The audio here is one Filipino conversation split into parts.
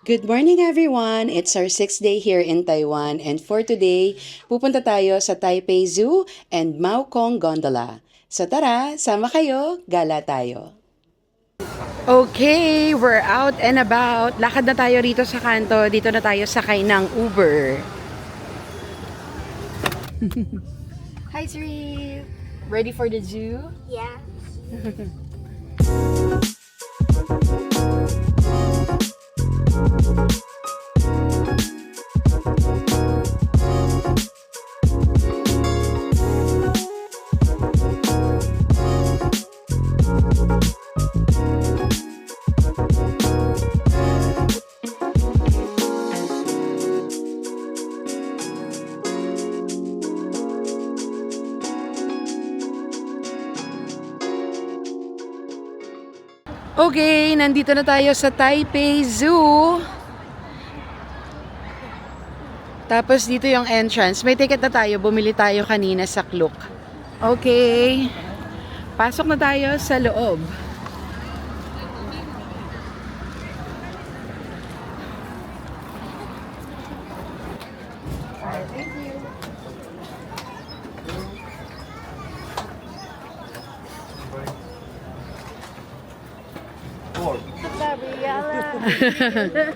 Good morning everyone! It's our 6th day here in Taiwan and for today, pupunta tayo sa Taipei Zoo and Maokong Gondola. So tara, sama kayo, gala tayo! Okay, we're out and about. Lakad na tayo rito sa kanto. Dito na tayo sakay ng Uber. Hi Sri! Ready for the zoo? Yeah. Okay, nandito na tayo sa Taipei Zoo. Tapos dito yung entrance. May ticket na tayo. Bumili tayo kanina sa Klook. Okay. Pasok na tayo sa loob.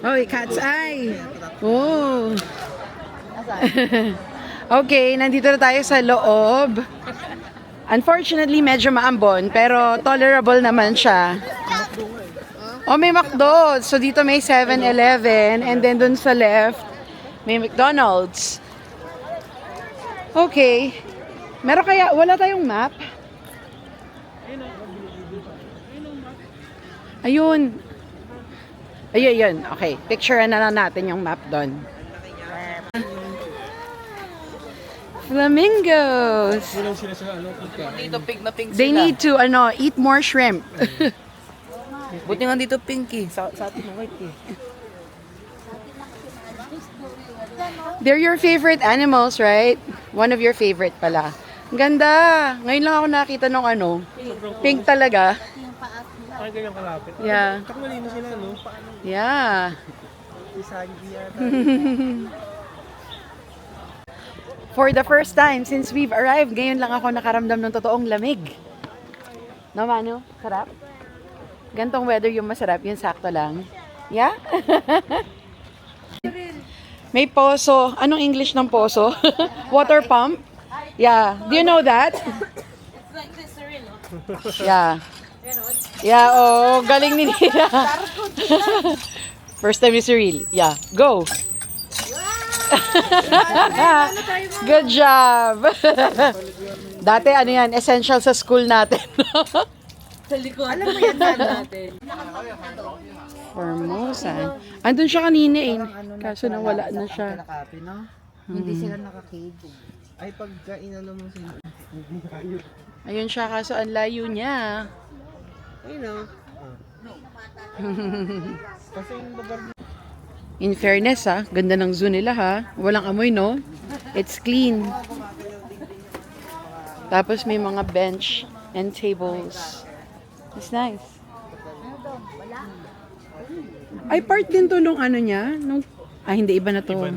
Oy, cat's eye. Oh. Okay, nandito na tayo sa loob. Unfortunately, medyo maambon, pero tolerable naman siya. Oh, may McDo. So dito may 7-Eleven and then dun sa left, may McDonald's. Okay. Meron kaya, wala tayong map? Ayun. Ayun. Okay. Picture na lang natin yung map doon. Flamingos. Dito pink na pink They sila. need to eat more shrimp. Buti nga dito pink eh. Sa atin white eh. They're your favorite animals, right? One of your favorite pala. Ang ganda. Ngayon lang ako nakita nung pink talaga. Ay, ganyan kalapit. Yeah. Tsaka malino sila, no? Yeah. Isagi yata. For the first time since we've arrived, ngayon lang ako nakaramdam ng totoong lamig. No, Manu? Sarap? Gantong weather yung masarap, yung sakto lang. Yeah? May poso. Anong English ng poso? Water pump? Yeah. Do you know that? Yeah. Yeah, oh, galing ni Nina. First time ni Cyril. Yeah, go. Good job. Dati yan, essential sa school natin. Sa likod. Alam mo yan natin. Formosa. Andun siya kanina eh. Kaso nawala na siya. Kalakapi, no? Hindi sila nakakage. Ay, pagka inano mo sila. Ayun siya, kaso ang layo niya. Ay, no? Kasi yung lugar In fairness ganda ng zoo nila Walang amoy, no? It's clean. Tapos may mga bench and tables. It's nice. Ay, part din to nung niya. Hindi, iba na to.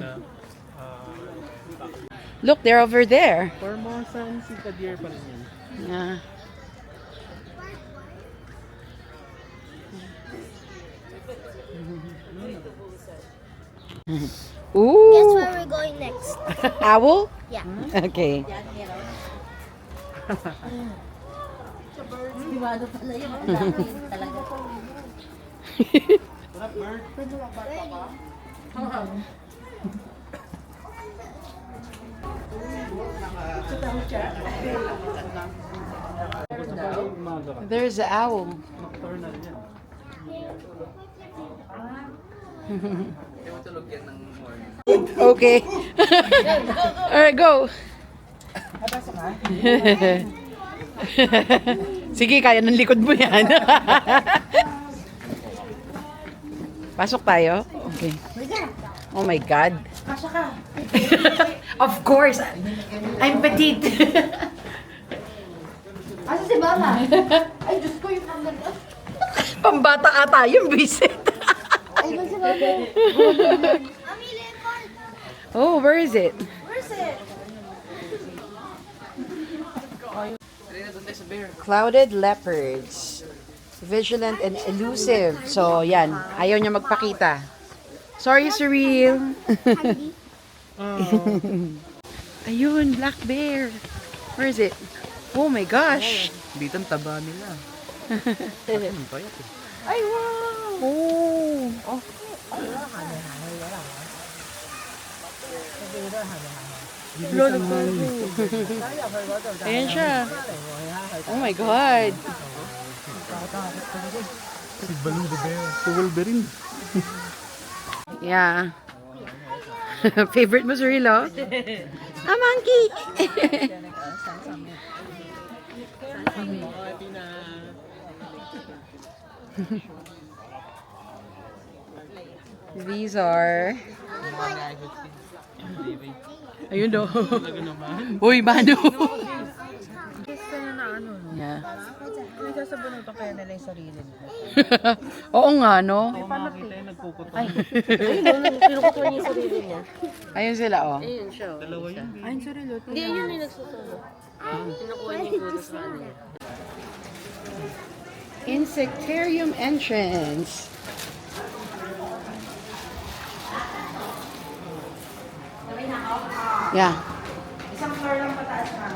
Look, they're over there. Formosa and Sika Deer pa rin yun. Yeah. Guess Ooh, where we're going next? owl? Yeah. Okay. There's the owl. Nocturnal yan. Okay. Alright, go. Sige, kaya ng likod mo yan. Pasok tayo? Okay. Oh my God. Of course. I'm petite. Asa si Mama? Ay, Diyos ko, yung pambata. Pambata ata yung visit. Ay, doon sila Oh, where is it? Clouded leopards. Vigilant and elusive. So, yan. Ayaw niya magpakita. Sorry, Cyril. Ayun, black bear. Where is it? Oh my gosh. Dito ang taba nila. Ang payat eh. Ay, wow. Oh. Ayan siya. Oh my God. Si Baloo the Bear. Si Wolverine. Yeah. Favorite mo, Cirilo? A monkey! These are... Ayun daw. Uy, Mano! Yeah. Nagsasabunutan kaya nila yung sarili nila. Oo nga, no? Makakita yung nagkukuto. Kinukuha niya yung sarili niya. Ayun sila, oh. Ayun siya. Dalawa yun. Ayun, Cirilo. Hindi, yun yung nagsusulo. Kinukuha niya yung kuto sa ano. Insectarium entrance. Yeah. Isang floor lang pataas na.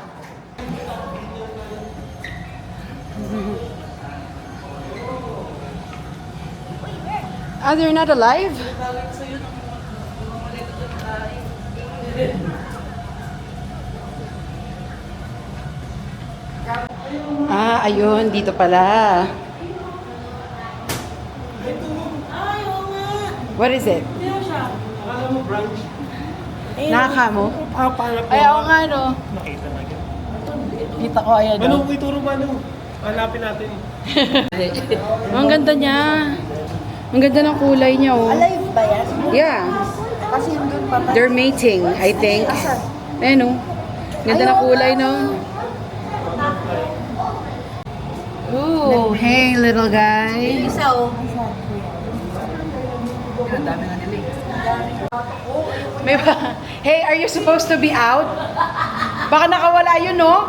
Ah, they're not alive? Ah, ayun, dito pala. What is it? Nakaka mo? Ay, ako nga, no. Nakita na yun. Kita ko, ayan, Ano, no. ituro ba, ano? Hanapin natin. Ang ganda niya. Ang ganda ng kulay niya, oh. Alive ba yan? Yeah. Kasi yung dun pa. They're mating, I think. Ayan, oh. Ganda ng kulay, no? Ooh, hey, little guy. Isa oh. Ang dami nga nila eh. May ba? Hey, are you supposed to be out? Baka nakawala yun, no?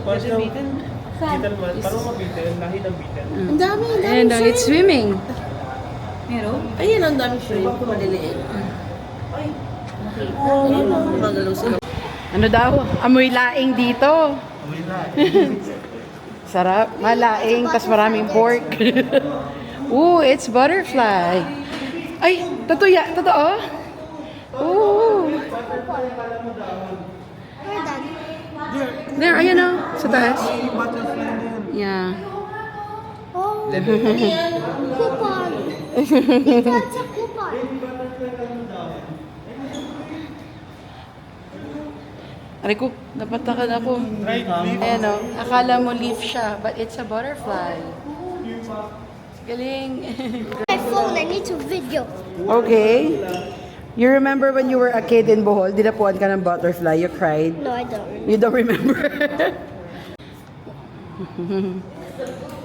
Parang siyang bitan man. Parang mabitin. Lahi ng bitan. Ang dami, ang dami. And it's swimming. Ayun, ang dami shrimp. Maliliit. Ayun, magalaw sila. Ano daw? Amoy laing dito. Sarap. Malaing, tas maraming pork. Ooh, it's butterfly. Ay, totoo? Ooh. There, ayan o. Sa taas. Yeah. Oh, coupon. That's a coupon. Aray ko, napatakan ako. Ayan o. Akala mo leaf siya, but it's a butterfly. Galing. My phone, I need to video. Okay. You remember when you were a kid in Bohol, dinapuan ka ng butterfly, you cried? No, I don't. You don't remember?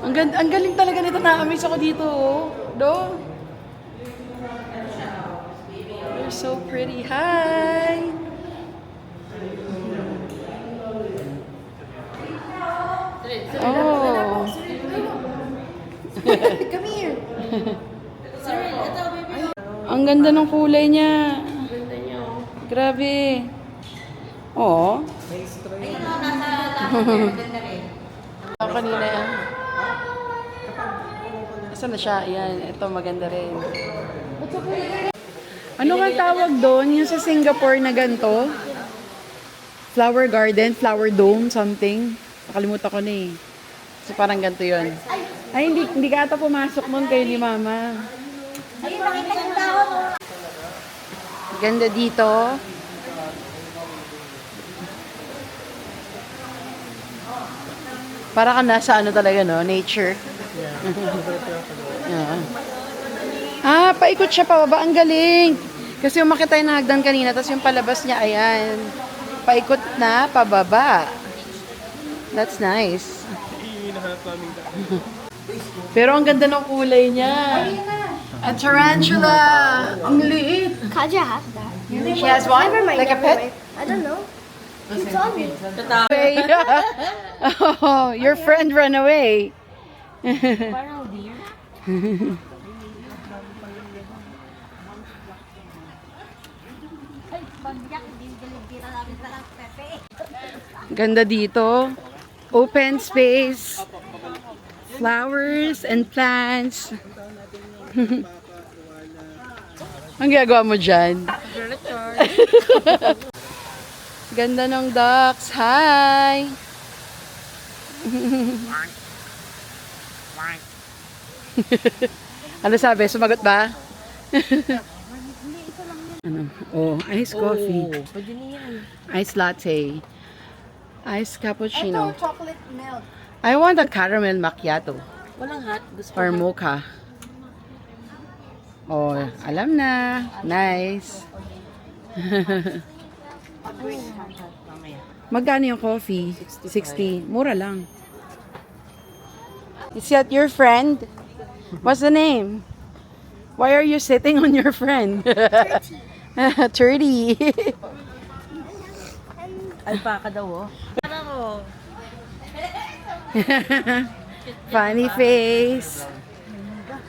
ang galing talaga nito, na-amaze ako dito, oh. Do? They're so pretty. Hi! Oh. Come here. Ang ganda ng kulay niya. Grabe. Oo. Kanina yan. Asan na siya? Ayan. Ito maganda rin. Ano nga tawag doon? Yung sa Singapore na ganito? Flower garden, flower dome, something. Nakalimutan ko na eh. So parang ganito yun. Ay, hindi ka ata pumasok nun kayo ni Mama. Ayun, nakita yung tao mo. Ganda dito. Para ka nasa ano talaga, no? Nature. Yeah. Ah, paikot siya pababa. Ang galing. Kasi umakit tayo ng hagdan kanina, tapos yung palabas niya, ayan. Paikot na, pababa. That's nice. Hinahanap namin daan. Pero ang ganda ng kulay niya. A tarantula. Ang liit. Kaja has that. She has one? Never mind, Like a never pet? mind. I don't know. He told me. Wait. Oh, your friend ran away. Parang deer. Ganda dito. Open space. Flowers and plants. Ang ginagawa mo dyan? Ganda ng ducks. Hi! Ano sabi? Sumagot ba? Ano? Oh, iced coffee. Pwede na yan. Iced latte. Iced cappuccino. Chocolate milk. I want a caramel macchiato. Walang hot. Gusto Or mocha. Oh, alam na. Nice. Magkano yung coffee? 60. Mura lang. Is that your friend? What's the name? Why are you sitting on your friend? 30. alpaca daw, oh. Funny face.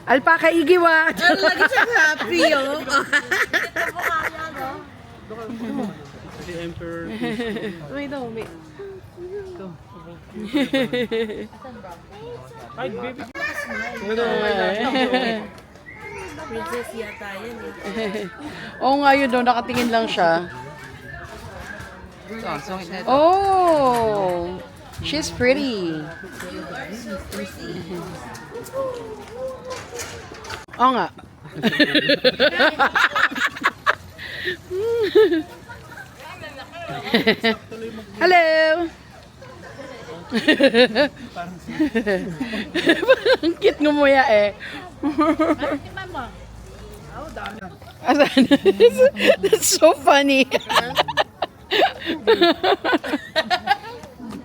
Alpaca igiwa. Lagi siyang happy, oh. Wait, no, wait. Princess yata yan, eh. Oo nga yun, doon nakatingin lang siya. Oh, sungit na ito. Oh, she's pretty. Oo nga. Hello. Ang cute ngumuya eh. Asan? That's so funny.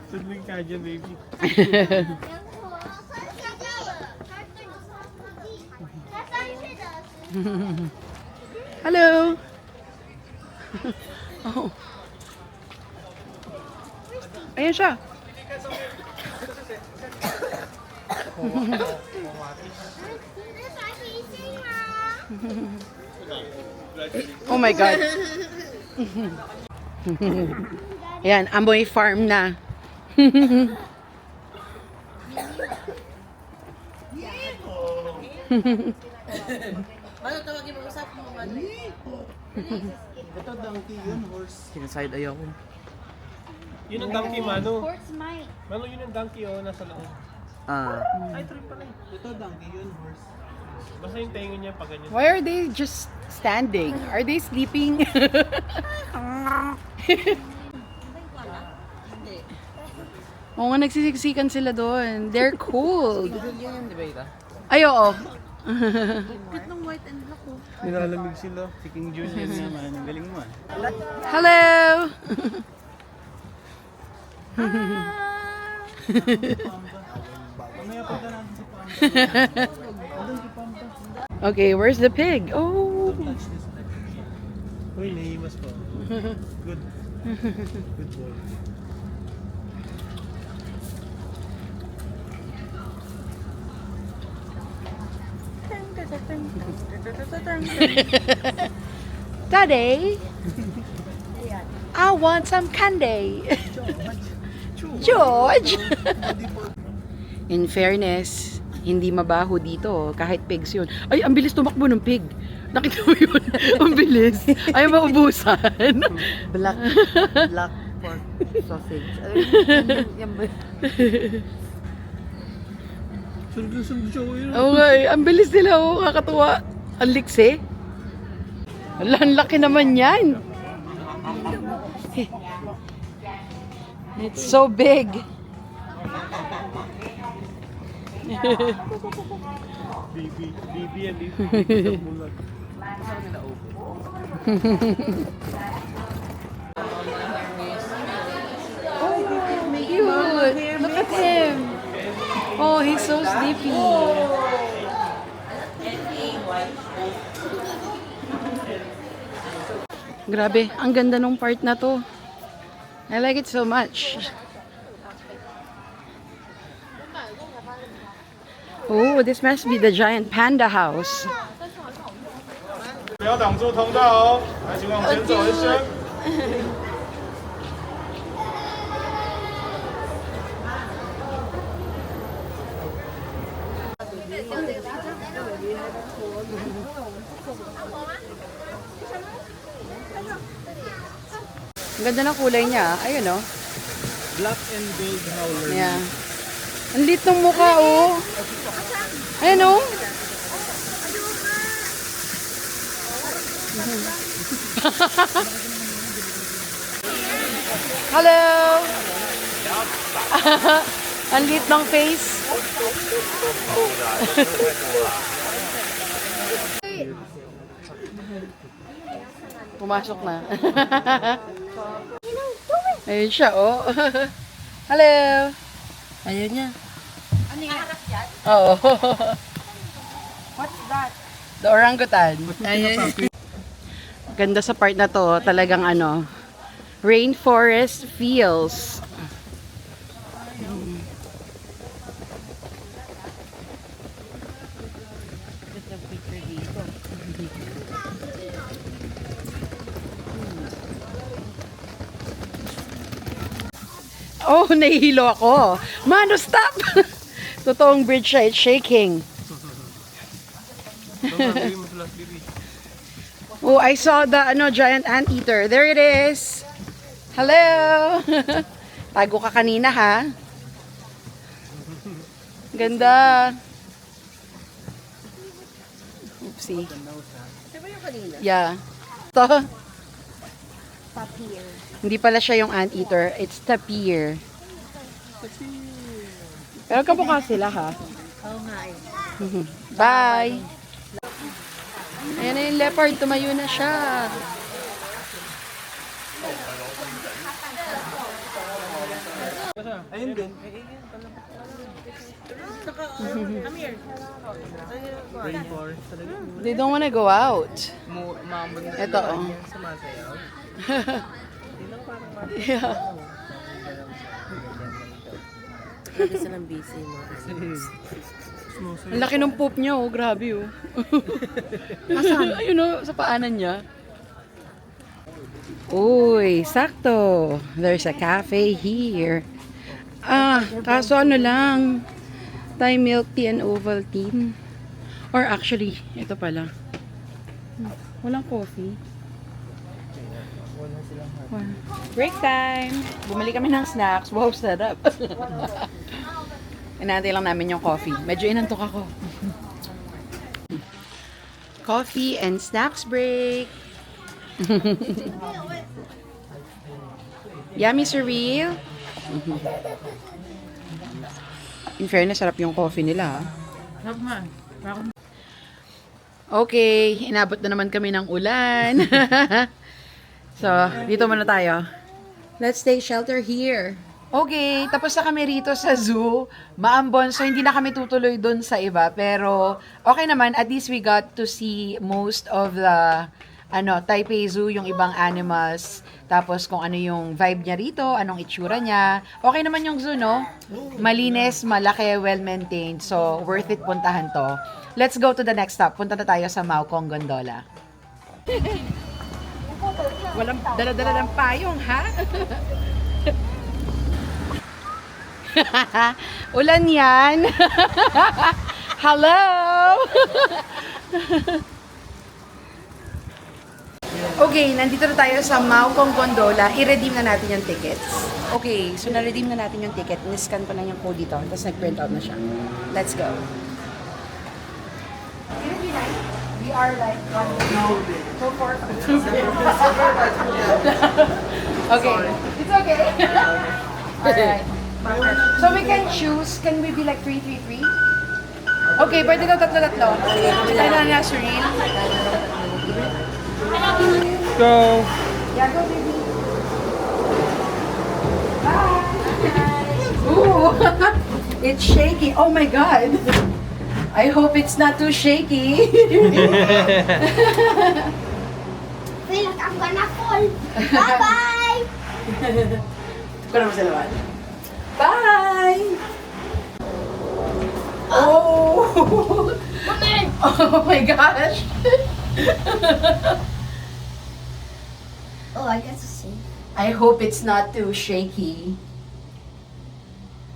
Sudling ka dyan, baby. Hello. Oh. Ayan siya. Oh my God. Ayan, amoy farm na. Ano tawagin mo usap mo? Ito, donkey yun, horse. Sinaside ayaw ko. Yun ang donkey, Manu. Horse might. Manu, yun ang donkey, oh, nasa loob. Ah. Ay, trip pala eh. Ito, donkey yun, horse. Basta yung tengo niya pag ganyan. Why are they just standing? Are they sleeping? Oo nga, nagsisiksikan sila doon. They're cool. Yan, di ba ito? Ay, oo. Nilalamig sila. Si King Junior naman. Ang galing mo ah. Hello! Mamaya punta natin si Pamba. Okay, where's the pig? Oh! Uy, nahimas pa. Good. Good boy. Daddy, I want some candy. George! In fairness, hindi mabaho dito kahit pigs yun. Ay, ang bilis tumakbo ng pig. Nakita mo yun? Ang bilis. Ay, maubusan. Black pork sausage. Yan ba? Sunod siya ko yun. Oo nga eh, ang bilis nila. Oh, kakatuwa. Ang liksi. Ang laki naman yan. It's so big. Bibi yan eh. Bulag. Cute. Look at him. Oh, he's so sleepy. Grabe, ang ganda nung part na to. I like it so much. Oh, this must be the giant panda house. 不要挡住通道哦，来，请往前走一些。Ang ganda ng kulay niya. Ayun, oh. Black and gold howler. Yeah. Ang lit ng mukha, oh. Ayun, oh. Hello! Ang lit ng face. Pumasok na. Ayun siya, oh. Hello! Ayaw niya. Oo. What's that? The orangutan. Ganda sa part na to, talagang ano, rainforest feels. Oh, nahihilo ako. Mano, stop! Totoong bridge siya, it's shaking. Oh, I saw the giant anteater. There it is. Hello. Tago ka kanina, ha? Ganda. Oopsie. Yeah. To. Papir. Hindi pala siya yung anteater. It's tapir. Pero kamukha sila, ha? Oo nga eh. Bye! Ayan na yung leopard. Tumayo na siya. Ayun din. Rainforest talaga. They don't wanna go out. Umambon na Ito, oh. sumasayaw. Yeah. Lagi silang busy mo. Ang laki ng poop niya, oh. Grabe, oh. Asan? Ayun, oh. Sa paanan niya. Uy, sakto. There's a cafe here. Ah, kaso ano lang. Thai milk tea and Ovaltine. Or actually, ito pala. Walang coffee. Break time! Bumili kami ng snacks. Wow, sarap. Inantay lang namin yung coffee. Medyo inantok ako. Coffee and snacks break. Yummy, surreal. In fairness, sarap yung coffee nila. Sarap nga. Okay, inabot na naman kami ng ulan. So, dito muna tayo. Let's take shelter here. Okay, tapos na kami rito sa zoo. Maambon, so hindi na kami tutuloy dun sa iba. Pero, okay naman, at least we got to see most of the Taipei Zoo, yung ibang animals. Tapos kung ano yung vibe niya rito, anong itsura niya. Okay naman yung zoo, no? Malinis, malaki, well-maintained. So, worth it puntahan to. Let's go to the next stop. Punta na tayo sa Maokong Gondola. Walang dala-dala ng payong, ha? Ulan yan. Hello! Okay, nandito na tayo sa Maokong Gondola. I-redeem na natin yung tickets. Okay, so na-redeem na natin yung ticket. Ni-scan ko lang yung code dito. Tapos nag-print out na siya. Let's go. We are like so far. Okay. It's okay. Alright. So we can choose. Can we be like 3-3-3? Okay, pwede daw tatlo-tatlo. Tayo na na, Surreal. Go! Yeah, go, baby. Bye! Ooh! It's shaky. Oh my God. I hope it's not too shaky. Feel like I'm gonna fall. Bye-bye! Ko naman sa lawan. Bye! Oh! Oh my gosh! Oh, I got to see. I hope it's not too shaky.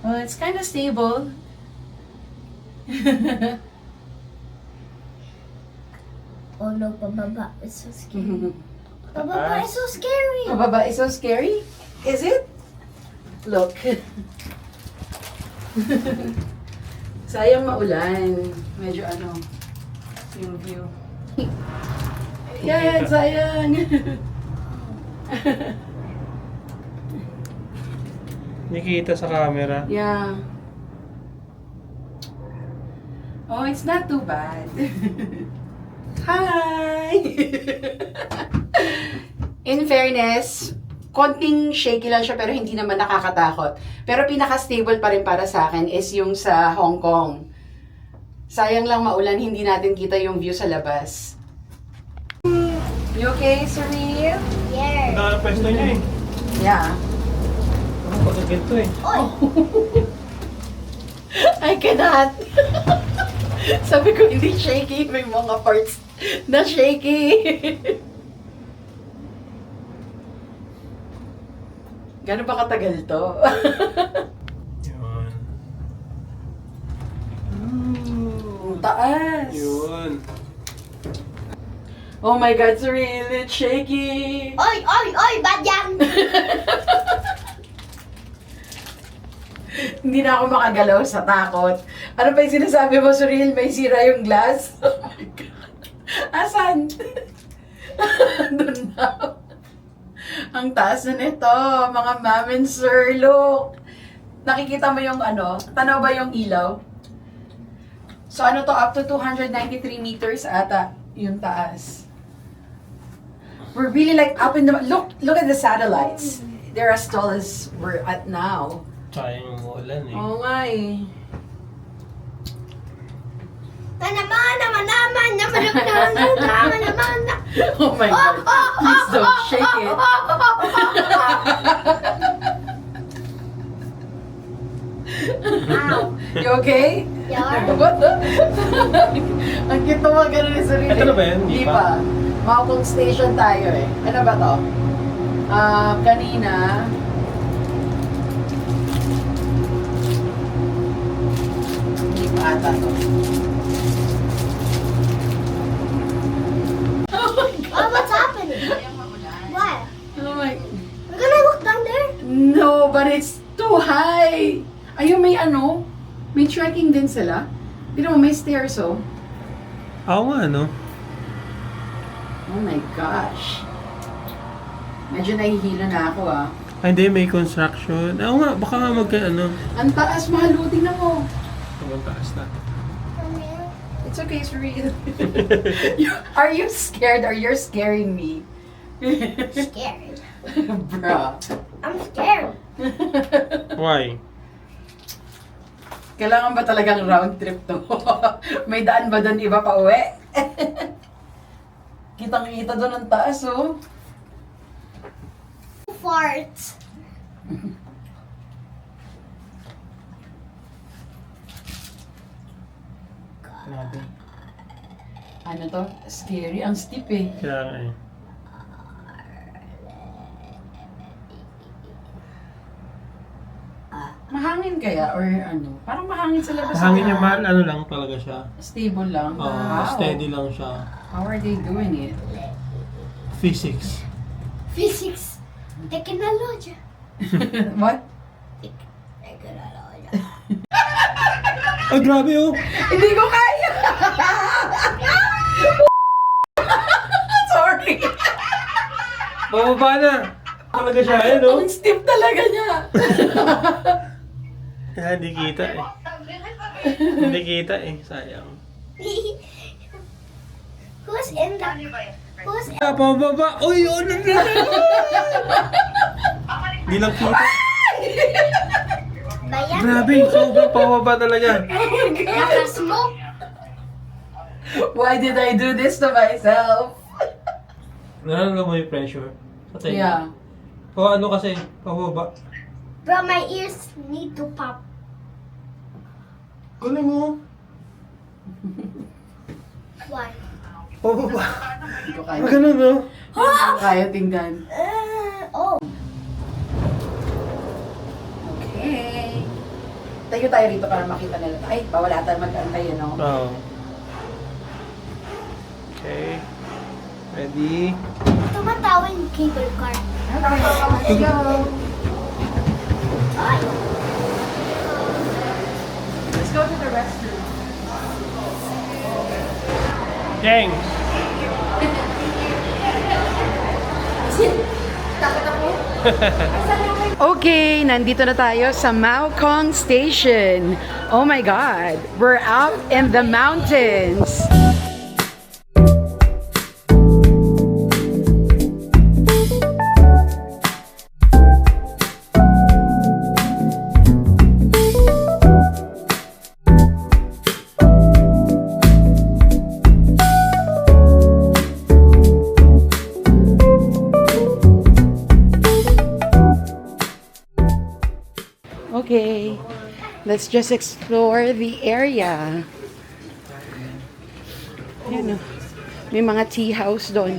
Well, it's kind of stable. Oh no, pababa. It's so scary. Pababa is so scary. Pababa is so scary? Is it? Look. Sayang maulan. Medyo ano, yung view. Yan, sayang. Nakikita sa camera. Yeah. Oh, it's not too bad. Hi! In fairness, konting shaky lang siya pero hindi naman nakakatakot. Pero pinaka-stable pa rin para sa akin is yung sa Hong Kong. Sayang lang maulan, hindi natin kita yung view sa labas. You okay, Surreal? Yeah. Ang pwesto niya eh. Yeah. Ang pagkaginto eh. I cannot. Sabi ko, hindi shaky. May mga parts na shaky. Gano'n ba katagal to? Yun. Ang taas. Yun. Oh my God, Surreal, it's shaky. Oy, oy, oy, bad yan! Hindi na ako makagalaw sa takot. Ano pa yung sinasabi mo, Surreal? May sira yung glass? Oh my God. Asan? Doon na. Ang taas na nito, mga ma'am and sir, look. Nakikita mo yung ano, tanaw ba yung ilaw? So ano to, up to 293 meters ata yung taas. We're really like up in the, look at the satellites. They're as tall as we're at now. Sayang yung ulan eh. Oo nga eh. Oh my God. Please don't shake it. Ow. You okay? Yeah. What the? Ang cute naman ganun ni Sarili. Ito na ba yun? Hindi Hindi pa? pa. Maupong station tayo eh. Ano ba to? Kanina. Hindi pa ata to. Oh, what's happening? What? Oh my... We're gonna look down there? No, but it's too high. Ayun, may ano? May trekking din sila. Pero may stairs, oh. Oo nga, no? Oh my gosh. Medyo nahihilo na ako, ah. Ay, hindi, may construction. Oo nga, baka nga ano. Ang taas, mahalutin ako. Ang taas na. It's okay, it's real. Are you scared or you're scaring me? Scared. Bruh. I'm scared. Why? Kailangan ba talagang round trip to? May daan ba doon iba pa uwi? Kitang-kita doon ang taas, oh. Farts. Grabe. Ano to? Scary. Ang steep eh. Kaya nga eh. Mahangin kaya? Or ano? Parang mahangin sa labas. Hangin niya, mahal, ano lang talaga siya. Stable lang. Wow. Steady lang siya. How are they doing it? Physics. Physics. Technology. What? Technology. Ay, grabe oh! Hindi ko kaya! Sorry! Bababa na! Talaga siya, ayun oh! Ang steep talaga niya! Kaya hindi kita eh. Hindi kita eh, sayang. Who's in the... Who's in... Pababa! Uy! Oh, Hindi lang kita. Bayan. Grabe, sobrang pababa talaga. Nakasmoke. Why did I do this to myself? Nararamdaman mo yung pressure sa tenga. Yeah. O ano kasi, pababa. Bro, my ears need to pop. Galing mo. Why? Pababa. Hindi ko kaya. Ganun, no? Kaya tingnan. Oh. Okay. Tayo tayo rito para makita nila. Ay, bawal ata mag-antay, no? Oo. Okay. Ready? Tumatawa yung cable car. Let's go. Ay. Let's go to the restroom. Gang! Okay, nandito na tayo sa Mao Kong Station. Oh my God, we're out in the mountains. Okay, let's just explore the area. Ayan o. May mga tea house doon.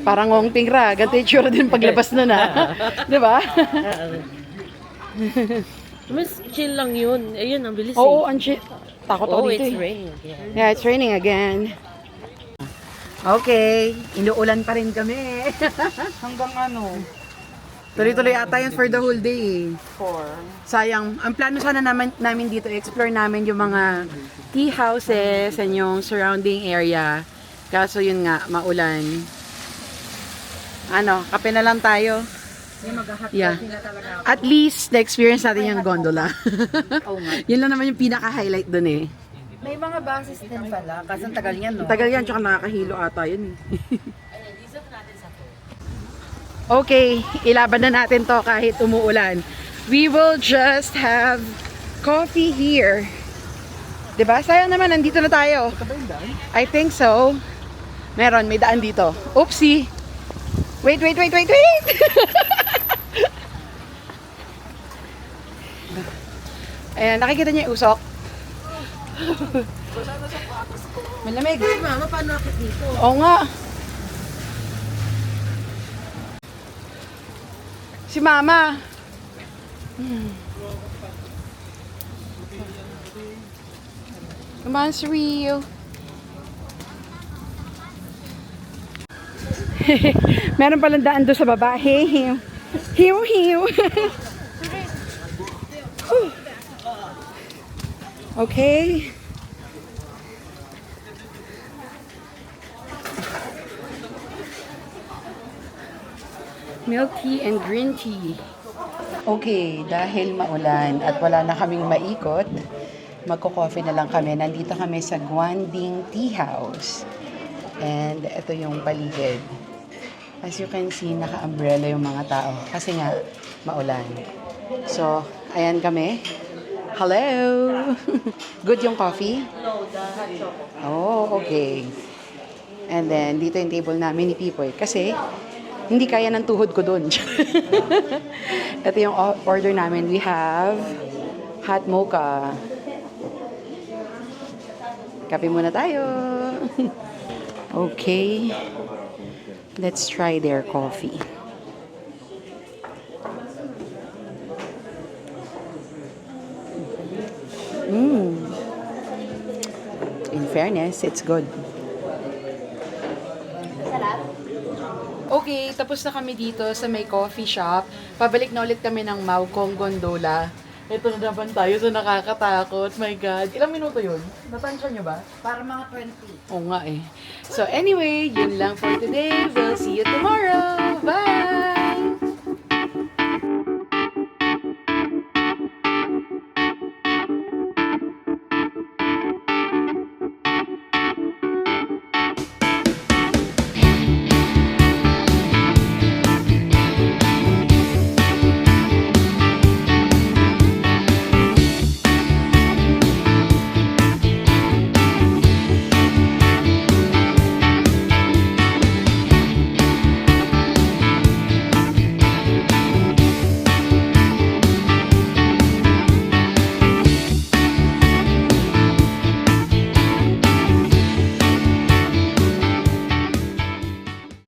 Parang ngongping ra. Ganito yung tsura din paglabas na na. Di ba? Mas chill lang yun. Ayun, ang bilis Oo, eh. ang shit. Takot ako Oh, dito it's eh. raining again. Yeah, it's raining again. Okay, inuulan pa rin kami. Hanggang ano? Tuloy-tuloy ata yun for the whole day. 4. Sayang. Ang plano sana namin dito, explore namin yung mga tea houses and yung surrounding area. Kaso yun nga, maulan. Ano, kape na lang tayo. Yeah. At least, na-experience natin yung gondola. Yun lang naman yung pinaka-highlight dun eh. May mga bases din pala. Kasi ang tagal yan, no? Tagal yan, tsaka nakakahilo ata yun eh. Okay, ilaban na natin to kahit umuulan. We will just have coffee here. Diba? Sayang naman, nandito na tayo. I think so. Meron, may daan dito. Oopsie! Wait! Ayan, nakikita niyo yung usok? Malamig. Mama, paano akit dito? Oo nga. Si Mama. Come on, Surreal. Meron palang daan doon sa baba. Hiw. Okay. Milk tea and green tea. Okay, dahil maulan at wala na kaming maikot, magko-coffee na lang kami. Nandito kami sa Guanding Tea House. And ito yung paligid. As you can see, naka-umbrella yung mga tao. Kasi nga, maulan. So, ayan kami. Hello! Good yung coffee? No, the hot chocolate. Oh, okay. And then, dito yung table namin ni Pipoy. Kasi, hindi kaya ng tuhod ko dun. Ito yung order namin. We have hot mocha. Kape muna tayo. Okay. Let's try their coffee. In fairness, it's good. Okay, tapos na kami dito sa may coffee shop. Pabalik na ulit kami ng Mao Kong Gondola. Ito na naman tayo sa nakakatakot. My God. Ilang minuto yun? Natansya nyo ba? Para mga 20. Oo nga eh. So anyway, yun lang for today. We'll see you tomorrow. Bye!